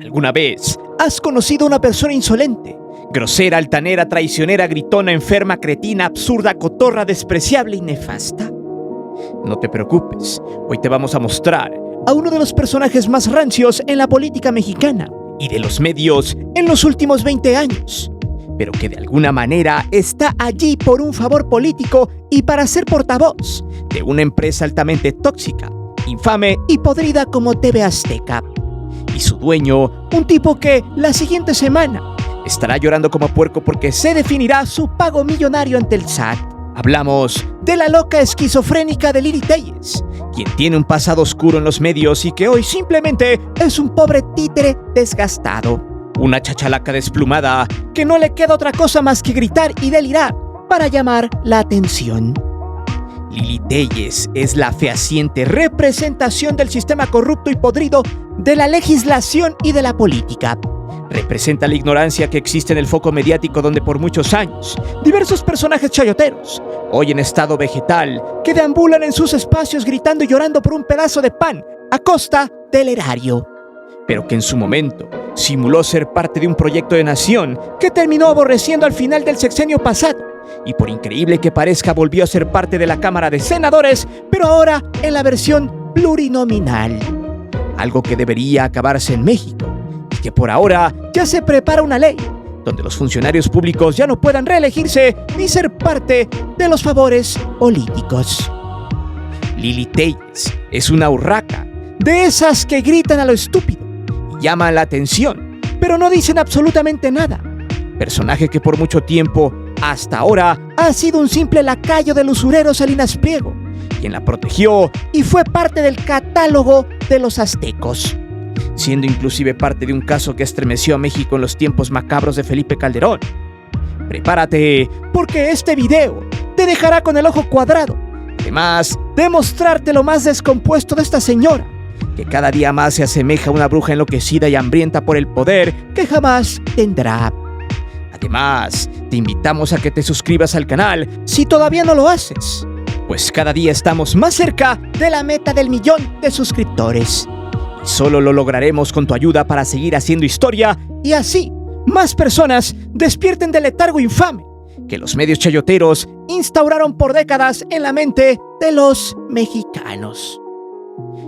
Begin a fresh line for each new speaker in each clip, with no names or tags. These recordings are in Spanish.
¿Alguna vez has conocido a una persona insolente? Grosera, altanera, traicionera, gritona, enferma, cretina, absurda, cotorra, despreciable y nefasta. No te preocupes, hoy te vamos a mostrar a uno de los personajes más rancios en la política mexicana y de los medios en los últimos 20 años, pero que de alguna manera está allí por un favor político y para ser portavoz de una empresa altamente tóxica, infame y podrida como TV Azteca. Y su dueño, un tipo que la siguiente semana estará llorando como puerco porque se definirá su pago millonario ante el SAT. Hablamos de la loca esquizofrénica de Lili Téllez, quien tiene un pasado oscuro en los medios y que hoy simplemente es un pobre títere desgastado. Una chachalaca desplumada que no le queda otra cosa más que gritar y delirar para llamar la atención. Lili Téllez es la fehaciente representación del sistema corrupto y podrido de la legislación y de la política. Representa la ignorancia que existe en el foco mediático donde por muchos años diversos personajes chayoteros, hoy en estado vegetal, que deambulan en sus espacios gritando y llorando por un pedazo de pan a costa del erario, pero que en su momento simuló ser parte de un proyecto de nación que terminó aborreciendo al final del sexenio pasado y por increíble que parezca volvió a ser parte de la Cámara de Senadores, pero ahora en la versión plurinominal, algo que debería acabarse en México. Que por ahora ya se prepara una ley donde los funcionarios públicos ya no puedan reelegirse ni ser parte de los favores políticos. Lili Téllez es una urraca, de esas que gritan a lo estúpido y llaman la atención, pero no dicen absolutamente nada. Personaje que por mucho tiempo, hasta ahora, ha sido un simple lacayo del usurero Salinas Pliego, quien la protegió y fue parte del catálogo de los aztecos, siendo inclusive parte de un caso que estremeció a México en los tiempos macabros de Felipe Calderón. Prepárate, porque este video te dejará con el ojo cuadrado. Además, de mostrarte lo más descompuesto de esta señora, que cada día más se asemeja a una bruja enloquecida y hambrienta por el poder que jamás tendrá. Además, te invitamos a que te suscribas al canal si todavía no lo haces, pues cada día estamos más cerca de la meta del 1.000.000 de suscriptores. Solo lo lograremos con tu ayuda para seguir haciendo historia y así más personas despierten del letargo infame que los medios chayoteros instauraron por décadas en la mente de los mexicanos.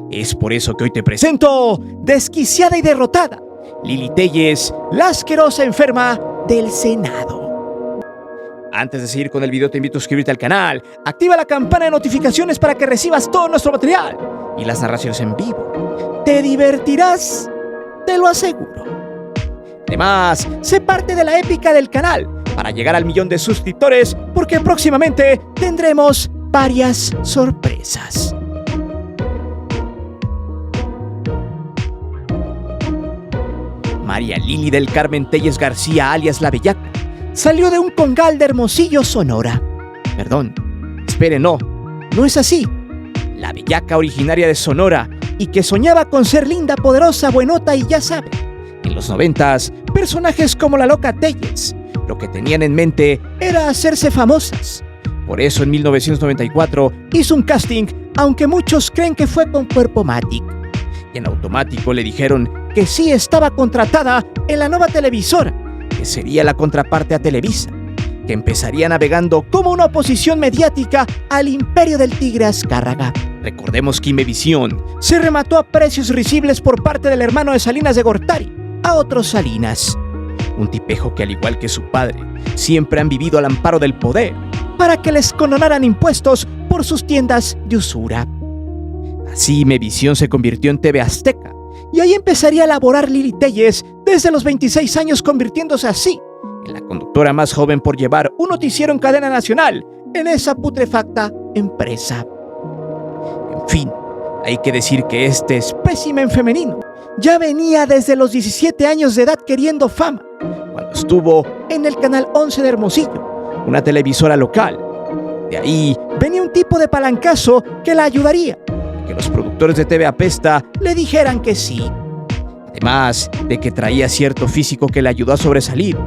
Es por eso que hoy te presento, desquiciada y derrotada, Lili Téllez, la asquerosa enferma del Senado. Antes de seguir con el video te invito a suscribirte al canal, activa la campana de notificaciones para que recibas todo nuestro material y las narraciones en vivo. Te divertirás, te lo aseguro. Además, sé parte de la épica del canal para llegar al 1.000.000 de suscriptores, porque próximamente tendremos varias sorpresas. María Lili del Carmen Téllez García, alias La Bellaca, salió de un congal de Hermosillo, Sonora. Perdón, espere, no es así. La bellaca originaria de Sonora y que soñaba con ser linda, poderosa, buenota y ya sabe, en los 90s, personajes como la loca Téllez, lo que tenían en mente era hacerse famosas. Por eso en 1994 hizo un casting, aunque muchos creen que fue con Cuerpo Matic. Y en automático le dijeron que sí estaba contratada en la nueva televisora, que sería la contraparte a Televisa, que empezaría navegando como una oposición mediática al imperio del tigre Azcárraga. Recordemos que Imevisión se remató a precios risibles por parte del hermano de Salinas de Gortari a otro Salinas, un tipejo que al igual que su padre siempre han vivido al amparo del poder para que les condonaran impuestos por sus tiendas de usura. Así Imevisión se convirtió en TV Azteca y ahí empezaría a laborar Lili Téllez desde los 26 años, convirtiéndose así en la conductora más joven por llevar un noticiero en cadena nacional en esa putrefacta empresa. En fin, hay que decir que este espécimen femenino ya venía desde los 17 años de edad queriendo fama, cuando estuvo en el Canal 11 de Hermosillo, una televisora local. De ahí venía un tipo de palancazo que la ayudaría, que los productores de TV Apesta le dijeran que sí. Además de que traía cierto físico que le ayudó a sobresalir.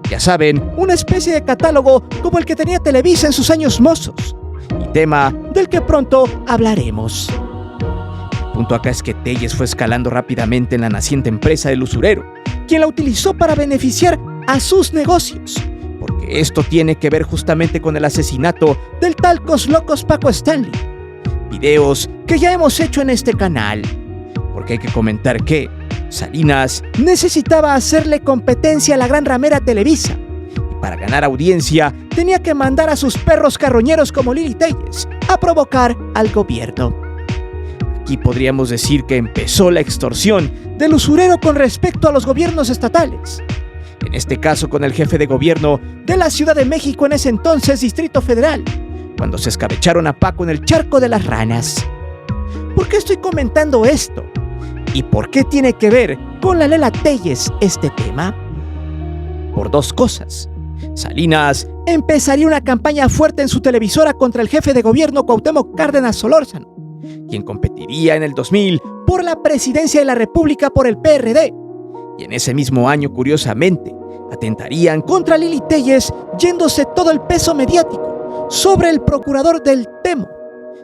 Ya saben, una especie de catálogo como el que tenía Televisa en sus años mozos, y tema del que pronto hablaremos. El punto acá es que Telles fue escalando rápidamente en la naciente empresa del usurero, quien la utilizó para beneficiar a sus negocios, porque esto tiene que ver justamente con el asesinato del tal Coslocos Paco Stanley. Videos que ya hemos hecho en este canal, porque hay que comentar que Salinas necesitaba hacerle competencia a la gran ramera Televisa, y para ganar audiencia tenía que mandar a sus perros carroñeros como Lili Telles a provocar al gobierno. Aquí podríamos decir que empezó la extorsión del usurero con respecto a los gobiernos estatales. En este caso con el jefe de gobierno de la Ciudad de México, en ese entonces Distrito Federal, cuando se escabecharon a Paco en el charco de las ranas. ¿Por qué estoy comentando esto? ¿Y por qué tiene que ver con la Lela Telles este tema? Por dos cosas. Salinas empezaría una campaña fuerte en su televisora contra el jefe de gobierno Cuauhtémoc Cárdenas Solórzano, quien competiría en el 2000 por la presidencia de la República por el PRD. Y en ese mismo año, curiosamente, atentarían contra Lili Telles, yéndose todo el peso mediático sobre el procurador del Temo,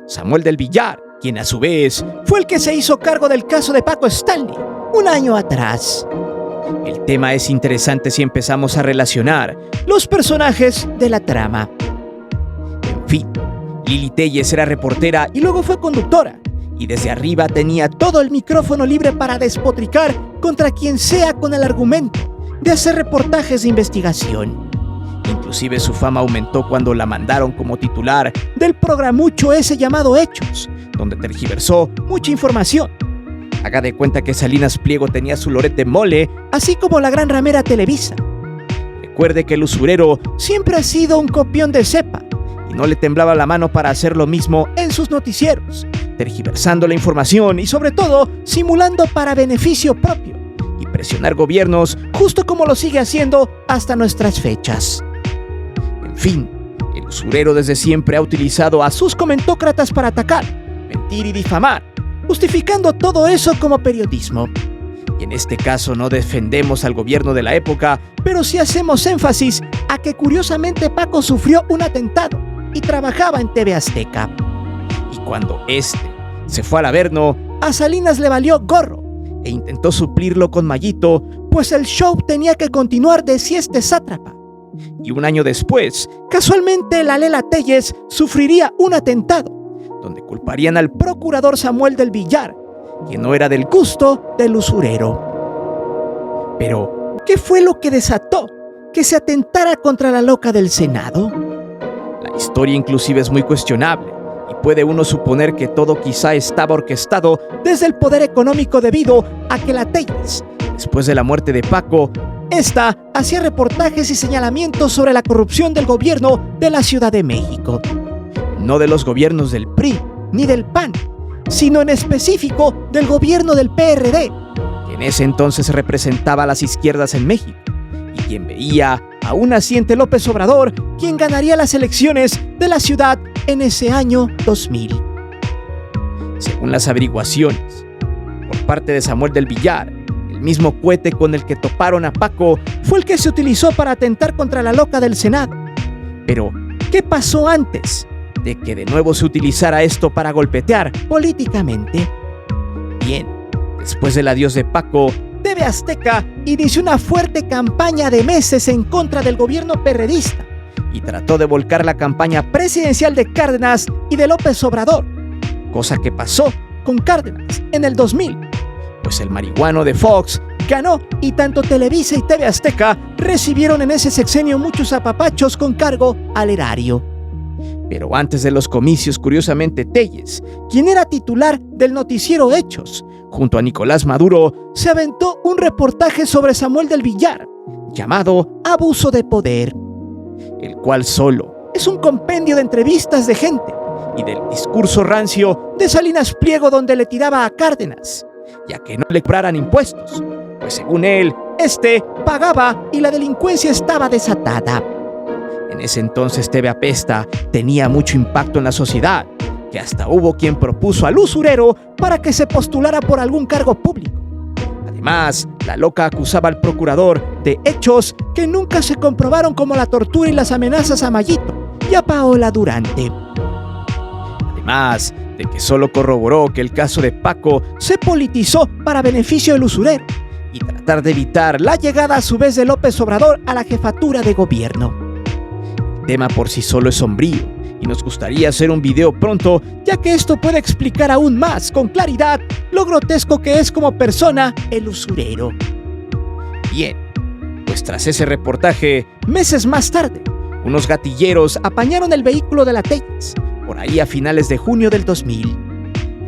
Samuel del Villar, quien a su vez fue el que se hizo cargo del caso de Paco Stanley un año atrás. El tema es interesante si empezamos a relacionar los personajes de la trama. En fin, Lili Telles era reportera y luego fue conductora, y desde arriba tenía todo el micrófono libre para despotricar contra quien sea con el argumento de hacer reportajes de investigación. Inclusive su fama aumentó cuando la mandaron como titular del programucho ese llamado Hechos, donde tergiversó mucha información. Haga de cuenta que Salinas Pliego tenía su Loret de mole, así como la gran ramera Televisa. Recuerde que el usurero siempre ha sido un copión de cepa, y no le temblaba la mano para hacer lo mismo en sus noticieros, tergiversando la información y sobre todo simulando para beneficio propio y presionar gobiernos, justo como lo sigue haciendo hasta nuestras fechas. En fin, el usurero desde siempre ha utilizado a sus comentócratas para atacar, mentir y difamar, justificando todo eso como periodismo. Y en este caso no defendemos al gobierno de la época, pero sí hacemos énfasis a que curiosamente Paco sufrió un atentado y trabajaba en TV Azteca. Y cuando este se fue al Averno, a Salinas le valió gorro e intentó suplirlo con Mayito, pues el show tenía que continuar de si este sátrapa. Y un año después, casualmente la Lela Telles sufriría un atentado, donde culparían al procurador Samuel del Villar, quien no era del gusto del usurero. Pero, ¿qué fue lo que desató que se atentara contra la loca del Senado? La historia inclusive es muy cuestionable, y puede uno suponer que todo quizá estaba orquestado desde el poder económico debido a que la Telles, después de la muerte de Paco, esta hacía reportajes y señalamientos sobre la corrupción del gobierno de la Ciudad de México. No de los gobiernos del PRI ni del PAN, sino en específico del gobierno del PRD, que en ese entonces representaba a las izquierdas en México, y quien veía a un naciente López Obrador, quien ganaría las elecciones de la ciudad en ese año 2000. Según las averiguaciones, por parte de Samuel del Villar, el mismo cohete con el que toparon a Paco fue el que se utilizó para atentar contra la loca del Senado. Pero, ¿qué pasó antes de que de nuevo se utilizara esto para golpetear políticamente? Bien, después del adiós de Paco, TV Azteca inició una fuerte campaña de meses en contra del gobierno perredista y trató de volcar la campaña presidencial de Cárdenas y de López Obrador, cosa que pasó con Cárdenas en el 2000, pues el marihuano de Fox ganó y tanto Televisa y TV Azteca recibieron en ese sexenio muchos apapachos con cargo al erario. Pero antes de los comicios, curiosamente, Telles, quien era titular del noticiero Hechos, junto a Nicolás Maduro, se aventó un reportaje sobre Samuel del Villar, llamado Abuso de Poder, el cual solo es un compendio de entrevistas de gente y del discurso rancio de Salinas Pliego, donde le tiraba a Cárdenas, ya que no le cobraran impuestos, pues según él, este pagaba y la delincuencia estaba desatada. En ese entonces TV Apesta tenía mucho impacto en la sociedad, que hasta hubo quien propuso al usurero para que se postulara por algún cargo público. Además, la loca acusaba al procurador de hechos que nunca se comprobaron, como la tortura y las amenazas a Mayito y a Paola Durante. Además, de que solo corroboró que el caso de Paco se politizó para beneficio del usurero y tratar de evitar la llegada a su vez de López Obrador a la jefatura de gobierno. El tema por sí solo es sombrío y nos gustaría hacer un video pronto, ya que esto puede explicar aún más con claridad lo grotesco que es como persona el usurero. Bien, pues tras ese reportaje, meses más tarde, unos gatilleros apañaron el vehículo de la Tellez, por ahí a finales de junio del 2000.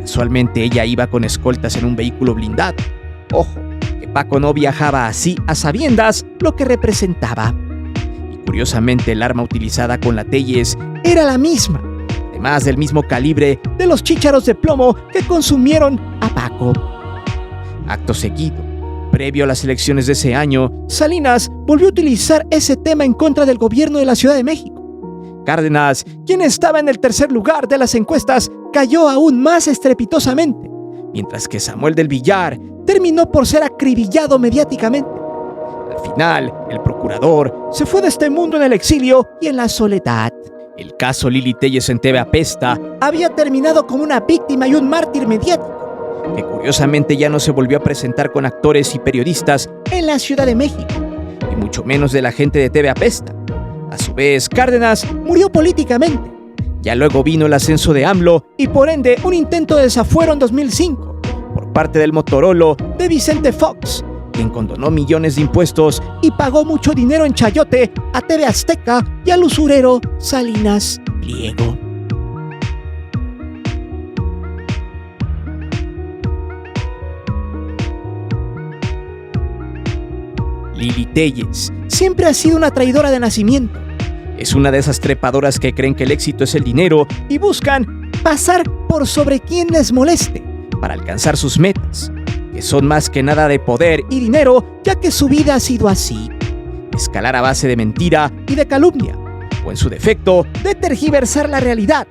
Casualmente ella iba con escoltas en un vehículo blindado. Ojo, que Paco no viajaba así a sabiendas lo que representaba. Y curiosamente el arma utilizada con la Tellez era la misma, además del mismo calibre de los chícharos de plomo que consumieron a Paco. Acto seguido, previo a las elecciones de ese año, Salinas volvió a utilizar ese tema en contra del gobierno de la Ciudad de México. Cárdenas, quien estaba en el tercer lugar de las encuestas, cayó aún más estrepitosamente, mientras que Samuel del Villar terminó por ser acribillado mediáticamente. Al final, el procurador se fue de este mundo en el exilio y en la soledad. El caso Lili Téllez en TV Apesta había terminado como una víctima y un mártir mediático, que curiosamente ya no se volvió a presentar con actores y periodistas en la Ciudad de México, y mucho menos de la gente de TV Apesta. A su vez, Cárdenas murió políticamente. Ya luego vino el ascenso de AMLO y por ende un intento de desafuero en 2005 por parte del Motorolo de Vicente Fox, quien condonó millones de impuestos y pagó mucho dinero en chayote a TV Azteca y al usurero Salinas Pliego. Lili Téllez siempre ha sido una traidora de nacimiento. Es una de esas trepadoras que creen que el éxito es el dinero y buscan pasar por sobre quien les moleste para alcanzar sus metas, que son más que nada de poder y dinero, ya que su vida ha sido así: escalar a base de mentira y de calumnia, o en su defecto, de tergiversar la realidad,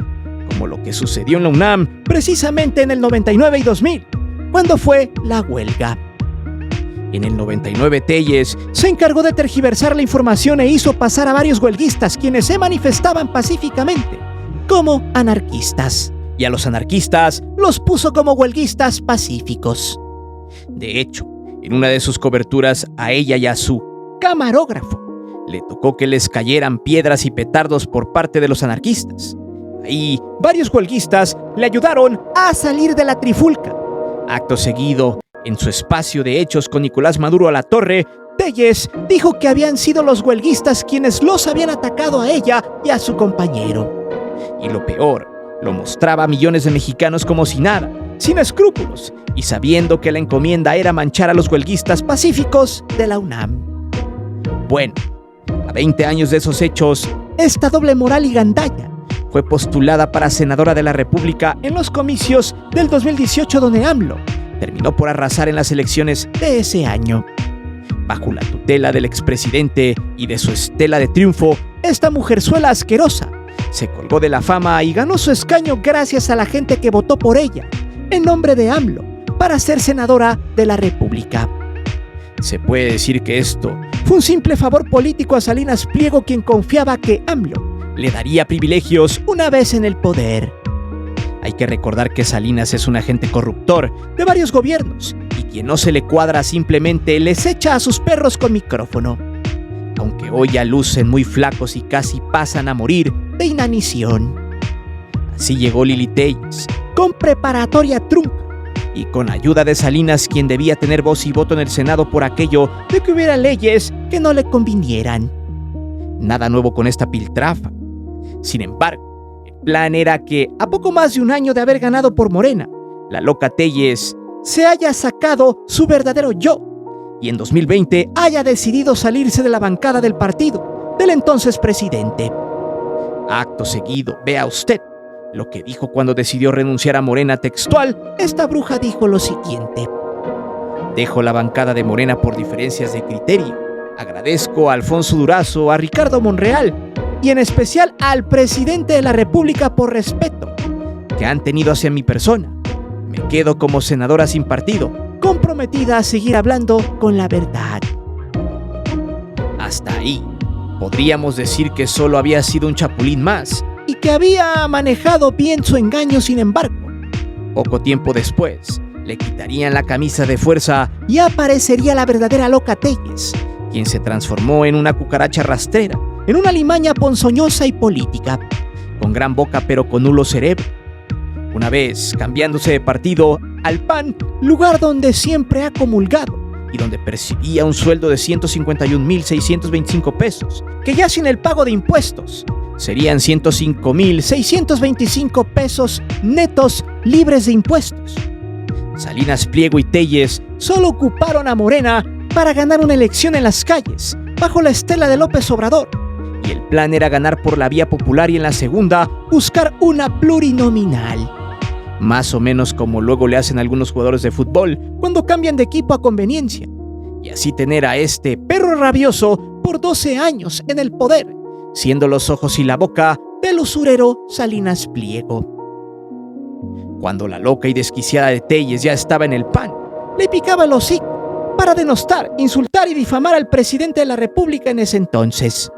como lo que sucedió en la UNAM precisamente en el 99 y 2000, cuando fue la huelga. En el 99, Téllez se encargó de tergiversar la información e hizo pasar a varios huelguistas quienes se manifestaban pacíficamente como anarquistas, y a los anarquistas los puso como huelguistas pacíficos. De hecho, en una de sus coberturas a ella y a su camarógrafo le tocó que les cayeran piedras y petardos por parte de los anarquistas. Ahí, varios huelguistas le ayudaron a salir de la trifulca. Acto seguido, en su espacio de hechos con Nicolás Maduro a la Torre, Téllez dijo que habían sido los huelguistas quienes los habían atacado a ella y a su compañero. Y lo peor, lo mostraba a millones de mexicanos como si nada, sin escrúpulos, y sabiendo que la encomienda era manchar a los huelguistas pacíficos de la UNAM. Bueno, a 20 años de esos hechos, esta doble moral y gandalla fue postulada para senadora de la República en los comicios del 2018, donde AMLO terminó por arrasar en las elecciones de ese año. Bajo la tutela del expresidente y de su estela de triunfo, esta mujerzuela asquerosa se colgó de la fama y ganó su escaño gracias a la gente que votó por ella, en nombre de AMLO, para ser senadora de la República. Se puede decir que esto fue un simple favor político a Salinas Pliego, quien confiaba que AMLO le daría privilegios una vez en el poder. Hay que recordar que Salinas es un agente corruptor de varios gobiernos y quien no se le cuadra simplemente les echa a sus perros con micrófono, aunque hoy ya lucen muy flacos y casi pasan a morir de inanición. Así llegó Lili Téllez, con preparatoria trunca y con ayuda de Salinas, quien debía tener voz y voto en el Senado por aquello de que hubiera leyes que no le convinieran. Nada nuevo con esta piltrafa. Sin embargo, el plan era que, a poco más de un año de haber ganado por Morena, la loca Téllez se haya sacado su verdadero yo y en 2020 haya decidido salirse de la bancada del partido del entonces presidente. Acto seguido, vea usted lo que dijo cuando decidió renunciar a Morena. Textual, esta bruja dijo lo siguiente: dejo la bancada de Morena por diferencias de criterio. Agradezco a Alfonso Durazo, a Ricardo Monreal y en especial al presidente de la República por respeto que han tenido hacia mi persona. Me quedo como senadora sin partido, comprometida a seguir hablando con la verdad. Hasta ahí, podríamos decir que solo había sido un chapulín más y que había manejado bien su engaño. Sin embargo, Poco tiempo después, le quitarían la camisa de fuerza y aparecería la verdadera loca Telles, quien se transformó en una cucaracha rastrera, en una alimaña ponzoñosa y política, con gran boca pero con nulo cerebro. Una vez cambiándose de partido al PAN, lugar donde siempre ha comulgado y donde percibía un sueldo de 151.625 pesos, que ya sin el pago de impuestos serían 105.625 pesos netos libres de impuestos. Salinas Pliego y Telles solo ocuparon a Morena para ganar una elección en las calles, bajo la estela de López Obrador, y el plan era ganar por la vía popular y en la segunda buscar una plurinominal. Más o menos como luego le hacen algunos jugadores de fútbol cuando cambian de equipo a conveniencia, y así tener a este perro rabioso por 12 años en el poder, siendo los ojos y la boca del usurero Salinas Pliego. Cuando la loca y desquiciada de Telles ya estaba en el PAN, le picaba el hocico para denostar, insultar y difamar al presidente de la República en ese entonces.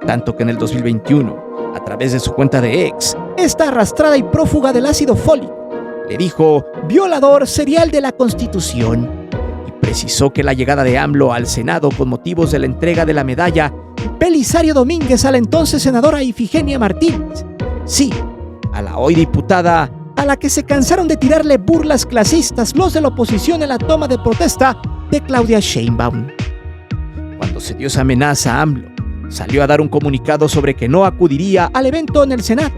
Tanto que en el 2021, a través de su cuenta de X, esta arrastrada y prófuga del ácido fólico le dijo violador serial de la Constitución y precisó que la llegada de AMLO al Senado con motivos de la entrega de la medalla Belisario Domínguez a la entonces senadora Ifigenia Martínez, sí, a la hoy diputada a la que se cansaron de tirarle burlas clasistas los de la oposición en la toma de protesta de Claudia Sheinbaum. Cuando se dio esa amenaza a AMLO, salió a dar un comunicado sobre que no acudiría al evento en el Senado.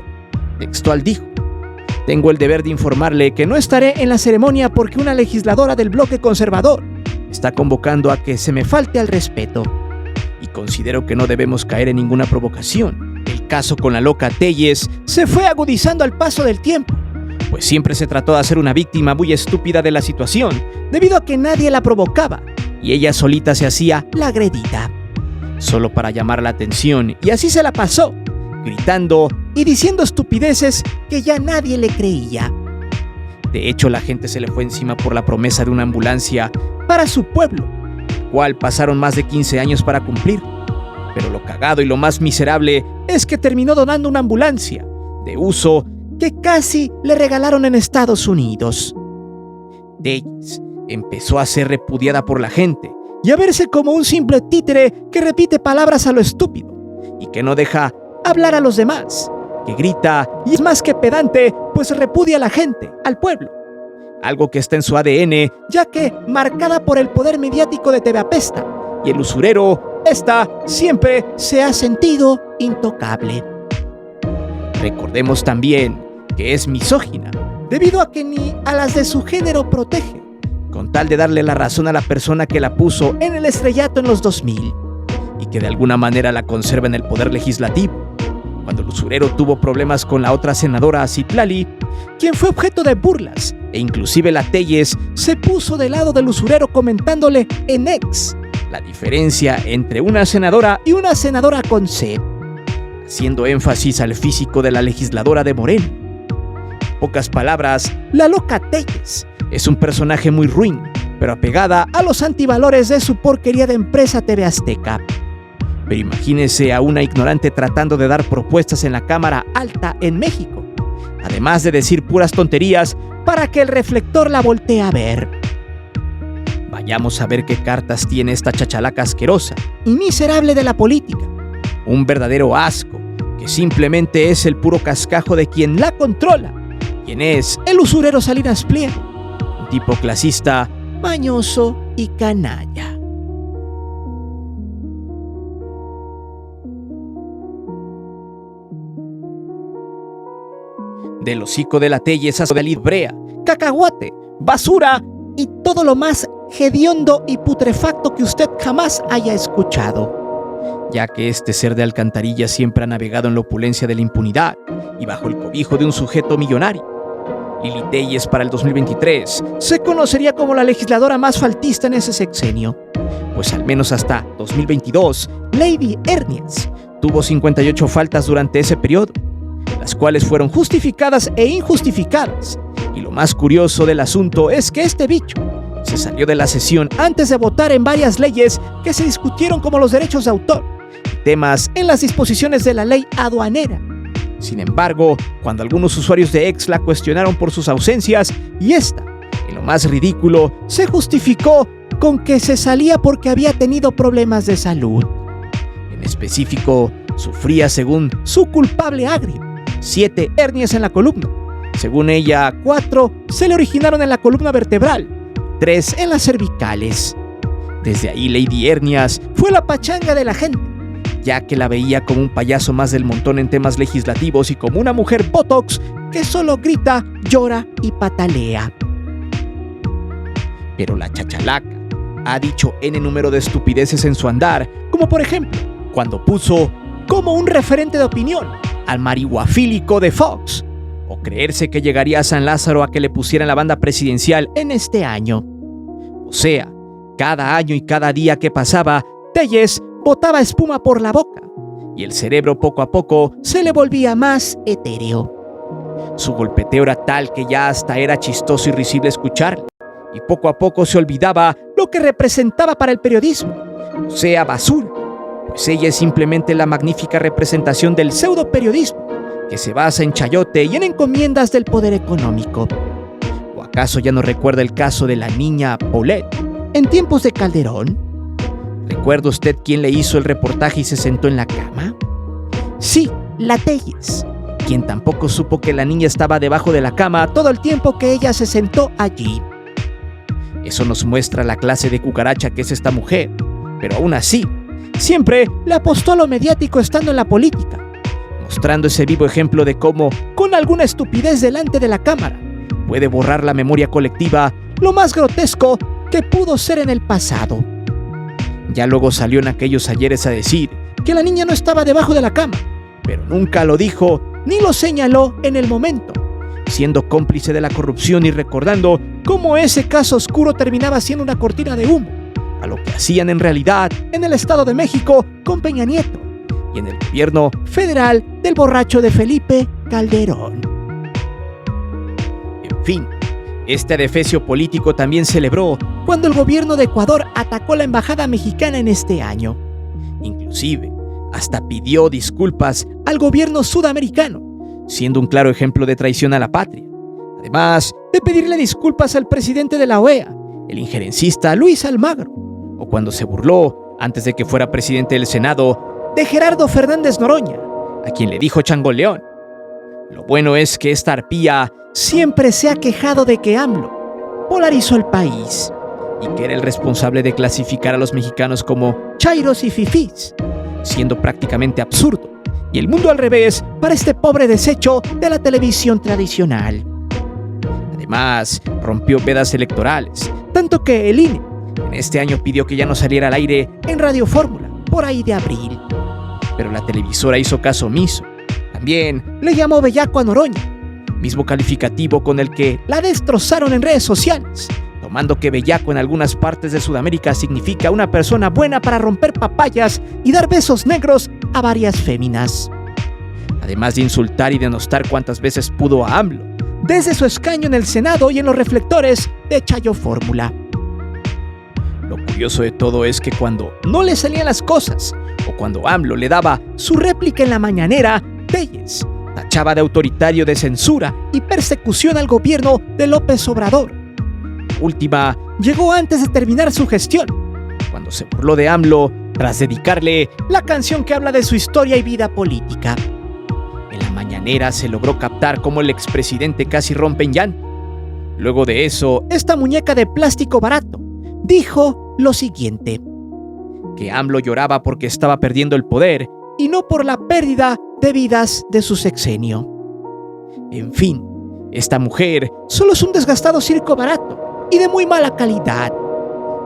Textual dijo: tengo el deber de informarle que no estaré en la ceremonia porque una legisladora del bloque conservador está convocando a que se me falte al respeto. Y considero que no debemos caer en ninguna provocación. El caso con la loca Telles se fue agudizando al paso del tiempo, pues siempre se trató de hacer una víctima muy estúpida de la situación, debido a que nadie la provocaba, y ella solita se hacía la agredida, solo para llamar la atención, y así se la pasó, gritando y diciendo estupideces que ya nadie le creía. De hecho, la gente se le fue encima por la promesa de una ambulancia para su pueblo, el cual pasaron más de 15 años para cumplir. Pero lo cagado y lo más miserable es que terminó donando una ambulancia de uso que casi le regalaron en Estados Unidos. Telles empezó a ser repudiada por la gente y a verse como un simple títere que repite palabras a lo estúpido y que no deja hablar a los demás, que grita y es más que pedante, pues repudia a la gente, al pueblo. Algo que está en su ADN, ya que, marcada por el poder mediático de TV Apesta y el usurero, esta siempre se ha sentido intocable. Recordemos también que es misógina, debido a que ni a las de su género protege, con tal de darle la razón a la persona que la puso en el estrellato en los 2000, y que de alguna manera la conserva en el poder legislativo. Cuando el usurero tuvo problemas con la otra senadora Citlali, quien fue objeto de burlas, e inclusive la Telles se puso del lado del usurero comentándole en X la diferencia entre una senadora y una senadora con C, haciendo énfasis al físico de la legisladora de Morena. En pocas palabras, la loca Telles es un personaje muy ruin, pero apegada a los antivalores de su porquería de empresa TV Azteca. Pero imagínese a una ignorante tratando de dar propuestas en la Cámara Alta en México, además de decir puras tonterías para que el reflector la voltee a ver. Vayamos a ver qué cartas tiene esta chachalaca asquerosa y miserable de la política. Un verdadero asco, que simplemente es el puro cascajo de quien la controla, quien es el usurero Salinas Pliego, un tipo clasista, mañoso y canalla. Del hocico de la Telles hasta de brea, cacahuate, basura y todo lo más hediondo y putrefacto que usted jamás haya escuchado, ya que este ser de alcantarilla siempre ha navegado en la opulencia de la impunidad y bajo el cobijo de un sujeto millonario. Lili Telles para el 2023 se conocería como la legisladora más faltista en ese sexenio, pues al menos hasta 2022, Lady Hernias tuvo 58 faltas durante ese periodo, las cuales fueron justificadas e injustificadas. Y lo más curioso del asunto es que este bicho se salió de la sesión antes de votar en varias leyes que se discutieron, como los derechos de autor, temas en las disposiciones de la ley aduanera, Sin embargo, cuando algunos usuarios de X la cuestionaron por sus ausencias, y esta, en lo más ridículo, se justificó con que se salía porque había tenido problemas de salud. En específico, sufría, según su culpable agrio, 7 hernias en la columna. Según ella, 4 se le originaron en la columna vertebral, 3 en las cervicales. Desde ahí Lady Hernias fue la pachanga de la gente, ya que la veía como un payaso más del montón en temas legislativos y como una mujer botox que solo grita, llora y patalea. Pero la chachalaca ha dicho N número de estupideces en su andar, como por ejemplo, cuando puso como un referente de opinión al marihuafílico de Fox, o creerse que llegaría a San Lázaro a que le pusieran la banda presidencial en este año. O sea, cada año y cada día que pasaba, Telles botaba espuma por la boca, y el cerebro poco a poco se le volvía más etéreo. Su golpeteo era tal que ya hasta era chistoso y risible escucharle, y poco a poco se olvidaba lo que representaba para el periodismo, o sea, basura, pues ella es simplemente la magnífica representación del pseudoperiodismo, que se basa en chayote y en encomiendas del poder económico. ¿O acaso ya no recuerda el caso de la niña Paulette en tiempos de Calderón? ¿Recuerda usted quién le hizo el reportaje y se sentó en la cama? Sí, la Telles, quien tampoco supo que la niña estaba debajo de la cama todo el tiempo que ella se sentó allí. Eso nos muestra la clase de cucaracha que es esta mujer, pero aún así, siempre le apostó a lo mediático estando en la política, mostrando ese vivo ejemplo de cómo, con alguna estupidez delante de la cámara, puede borrar la memoria colectiva lo más grotesco que pudo ser en el pasado. Ya luego salió en aquellos ayeres a decir que la niña no estaba debajo de la cama, pero nunca lo dijo ni lo señaló en el momento, siendo cómplice de la corrupción y recordando cómo ese caso oscuro terminaba siendo una cortina de humo a lo que hacían en realidad en el Estado de México con Peña Nieto y en el gobierno federal del borracho de Felipe Calderón. En fin, este adefesio político también celebró cuando el gobierno de Ecuador atacó la embajada mexicana en este año. Inclusive, hasta pidió disculpas al gobierno sudamericano, siendo un claro ejemplo de traición a la patria. Además de pedirle disculpas al presidente de la OEA, el injerencista Luis Almagro, o cuando se burló, antes de que fuera presidente del Senado, de Gerardo Fernández Noroña, a quien le dijo changoleón. Lo bueno es que esta arpía siempre se ha quejado de que AMLO polarizó el país y que era el responsable de clasificar a los mexicanos como chairos y fifís, siendo prácticamente absurdo y el mundo al revés para este pobre desecho de la televisión tradicional. Además, rompió vedas electorales, tanto que el INE en este año pidió que ya no saliera al aire en Radio Fórmula por ahí de abril. Pero la televisora hizo caso omiso. También le llamó bellaco a Noroña, mismo calificativo con el que la destrozaron en redes sociales, tomando que bellaco en algunas partes de Sudamérica significa una persona buena para romper papayas y dar besos negros a varias féminas. Además de insultar y denostar cuantas veces pudo a AMLO, desde su escaño en el Senado y en los reflectores de Chayo Fórmula. Lo curioso de todo es que cuando no le salían las cosas, o cuando AMLO le daba su réplica en la mañanera, Telles tachaba de autoritario, de censura y persecución al gobierno de López Obrador. La última llegó antes de terminar su gestión, cuando se burló de AMLO tras dedicarle la canción que habla de su historia y vida política. En la mañanera se logró captar cómo el expresidente casi rompe en llanto. Luego de eso, esta muñeca de plástico barato dijo lo siguiente: que AMLO lloraba porque estaba perdiendo el poder y no por la pérdida de vidas de su sexenio. En fin, esta mujer solo es un desgastado circo barato y de muy mala calidad.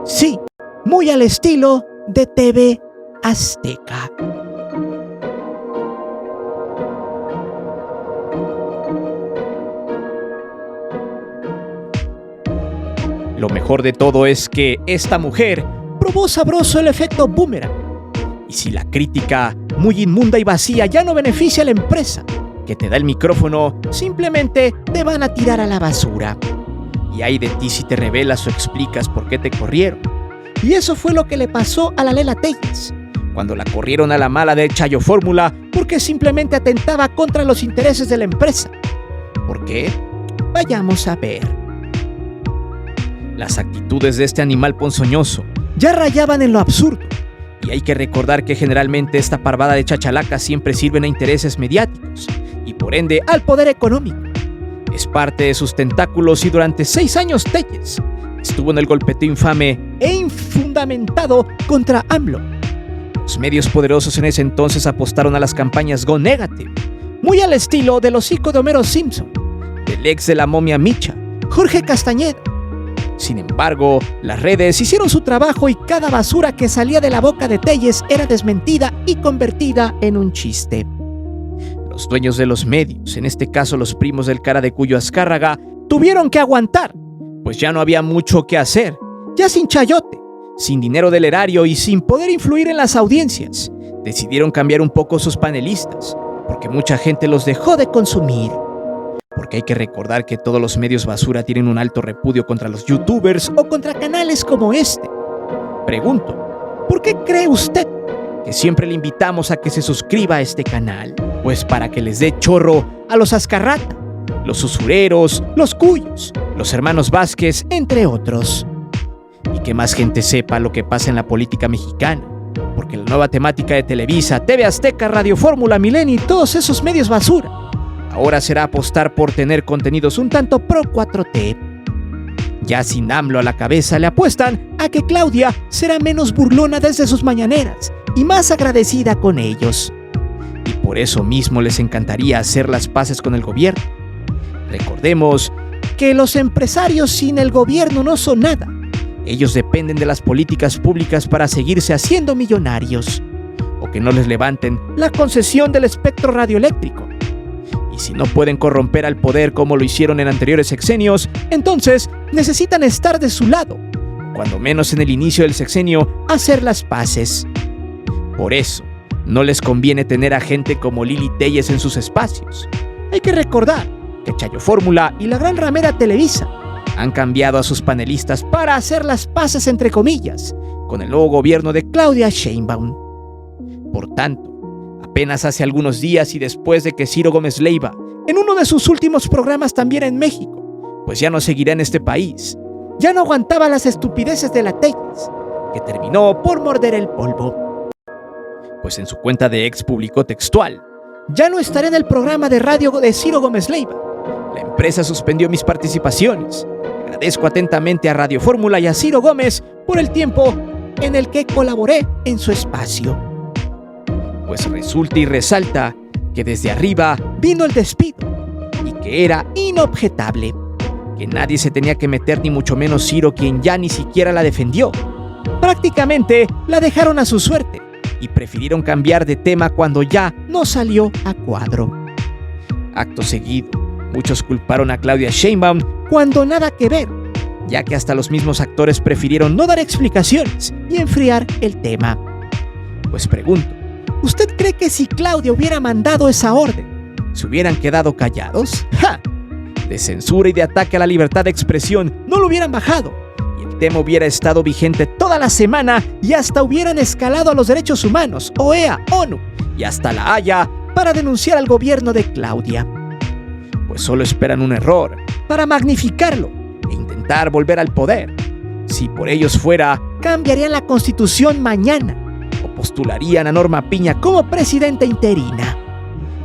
Sí, muy al estilo de TV Azteca. Lo mejor de todo es que esta mujer probó sabroso el efecto boomerang. Y si la crítica, muy inmunda y vacía, ya no beneficia a la empresa que te da el micrófono, simplemente te van a tirar a la basura. Y hay de ti si te revelas o explicas por qué te corrieron. Y eso fue lo que le pasó a la Lela Telles, cuando la corrieron a la mala de Chayo Fórmula porque simplemente atentaba contra los intereses de la empresa. ¿Por qué? Vayamos a ver. Las actitudes de este animal ponzoñoso ya rayaban en lo absurdo, y hay que recordar que generalmente esta parvada de chachalacas siempre sirven a intereses mediáticos y por ende al poder económico. Es parte de sus tentáculos y durante 6 años Telles estuvo en el golpeteo infame e infundamentado contra AMLO. Los medios poderosos en ese entonces apostaron a las campañas Go Negative, muy al estilo del hocico de Homero Simpson, del ex de la momia Micha, Jorge Castañeda. Sin embargo, las redes hicieron su trabajo y cada basura que salía de la boca de Telles era desmentida y convertida en un chiste. Los dueños de los medios, en este caso los primos del cara de Cuyo Azcárraga, tuvieron que aguantar, pues ya no había mucho que hacer, ya sin chayote, sin dinero del erario y sin poder influir en las audiencias. Decidieron cambiar un poco sus panelistas, porque mucha gente los dejó de consumir. Porque hay que recordar que todos los medios basura tienen un alto repudio contra los youtubers o contra canales como este. Pregunto, ¿por qué cree usted que siempre le invitamos a que se suscriba a este canal? Pues para que les dé chorro a los Azcarrata, los usureros, los Cuyos, los hermanos Vázquez, entre otros. Y que más gente sepa lo que pasa en la política mexicana, porque la nueva temática de Televisa, TV Azteca, Radio Fórmula, Milenio y todos esos medios basura ahora será apostar por tener contenidos un tanto pro 4T. Ya sin AMLO a la cabeza le apuestan a que Claudia será menos burlona desde sus mañaneras y más agradecida con ellos. Y por eso mismo les encantaría hacer las paces con el gobierno. Recordemos que los empresarios sin el gobierno no son nada. Ellos dependen de las políticas públicas para seguirse haciendo millonarios, o que no les levanten la concesión del espectro radioeléctrico. Y si no pueden corromper al poder como lo hicieron en anteriores sexenios, entonces necesitan estar de su lado, cuando menos en el inicio del sexenio, hacer las paces. Por eso, no les conviene tener a gente como Lili Telles en sus espacios. Hay que recordar que Chayo Fórmula y la gran ramera Televisa han cambiado a sus panelistas para hacer las paces, entre comillas, con el nuevo gobierno de Claudia Sheinbaum. Por tanto, apenas hace algunos días y después de que Ciro Gómez Leiva, en uno de sus últimos programas también en México, pues ya no seguirá en este país, ya no aguantaba las estupideces de la Telles, que terminó por morder el polvo. Pues en su cuenta de ex publicó textual: ya no estaré en el programa de radio de Ciro Gómez Leiva. La empresa suspendió mis participaciones. Agradezco atentamente a Radio Fórmula y a Ciro Gómez por el tiempo en el que colaboré en su espacio. Pues resulta y resalta que desde arriba vino el despido y que era inobjetable, que nadie se tenía que meter, ni mucho menos Ciro, quien ya ni siquiera la defendió. Prácticamente la dejaron a su suerte y prefirieron cambiar de tema cuando ya no salió a cuadro. Acto seguido, muchos culparon a Claudia Sheinbaum cuando nada que ver, ya que hasta los mismos actores prefirieron no dar explicaciones y enfriar el tema. Pues pregunto, ¿usted cree que si Claudia hubiera mandado esa orden, se hubieran quedado callados? ¡Ja! De censura y de ataque a la libertad de expresión no lo hubieran bajado, y el tema hubiera estado vigente toda la semana y hasta hubieran escalado a los derechos humanos, OEA, ONU y hasta la Haya para denunciar al gobierno de Claudia. Pues solo esperan un error para magnificarlo e intentar volver al poder. Si por ellos fuera, cambiarían la Constitución mañana o postularían a Norma Piña como presidenta interina.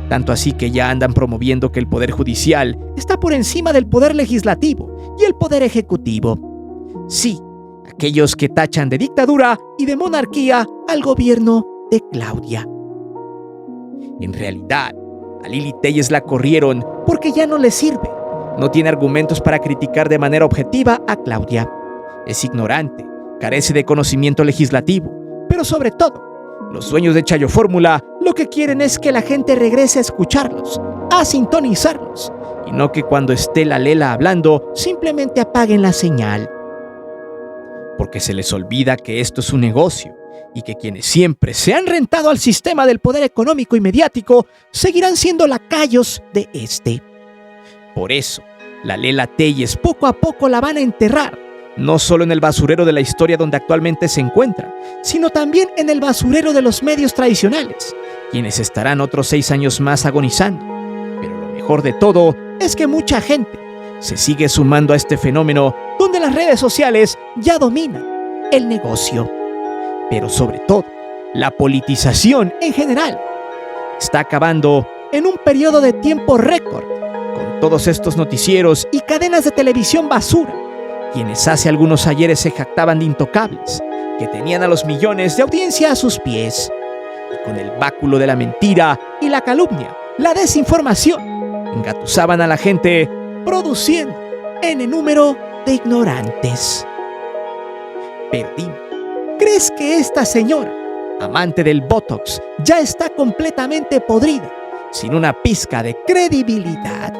Tanto así que ya andan promoviendo que el Poder Judicial está por encima del Poder Legislativo y el Poder Ejecutivo. Sí, aquellos que tachan de dictadura y de monarquía al gobierno de Claudia. En realidad, a Lili Telles la corrieron porque ya no le sirve. No tiene argumentos para criticar de manera objetiva a Claudia. Es ignorante, carece de conocimiento legislativo, pero sobre todo, los dueños de Chayo Fórmula lo que quieren es que la gente regrese a escucharlos, a sintonizarlos, y no que cuando esté la Lela hablando simplemente apaguen la señal. Porque se les olvida que esto es un negocio y que quienes siempre se han rentado al sistema del poder económico y mediático seguirán siendo lacayos de este. Por eso, la Lela Telles poco a poco la van a enterrar no solo en el basurero de la historia donde actualmente se encuentra, sino también en el basurero de los medios tradicionales, quienes estarán otros 6 años más agonizando. Pero lo mejor de todo es que mucha gente se sigue sumando a este fenómeno donde las redes sociales ya dominan el negocio. Pero sobre todo, la politización en general está acabando en un periodo de tiempo récord con todos estos noticieros y cadenas de televisión basura, quienes hace algunos ayeres se jactaban de intocables, que tenían a los millones de audiencia a sus pies, y con el báculo de la mentira y la calumnia, la desinformación, engatusaban a la gente produciendo N número de ignorantes. Pero dime, ¿crees que esta señora, amante del Botox, ya está completamente podrida, sin una pizca de credibilidad?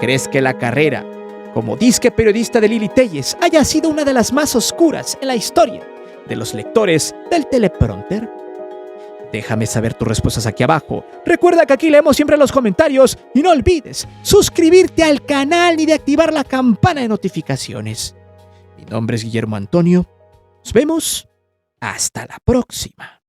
¿Crees que la carrera como disque periodista de Lili Téllez haya sido una de las más oscuras en la historia de los lectores del teleprompter? Déjame saber tus respuestas aquí abajo. Recuerda que aquí leemos siempre los comentarios y no olvides suscribirte al canal y de activar la campana de notificaciones. Mi nombre es Guillermo Antonio. Nos vemos hasta la próxima.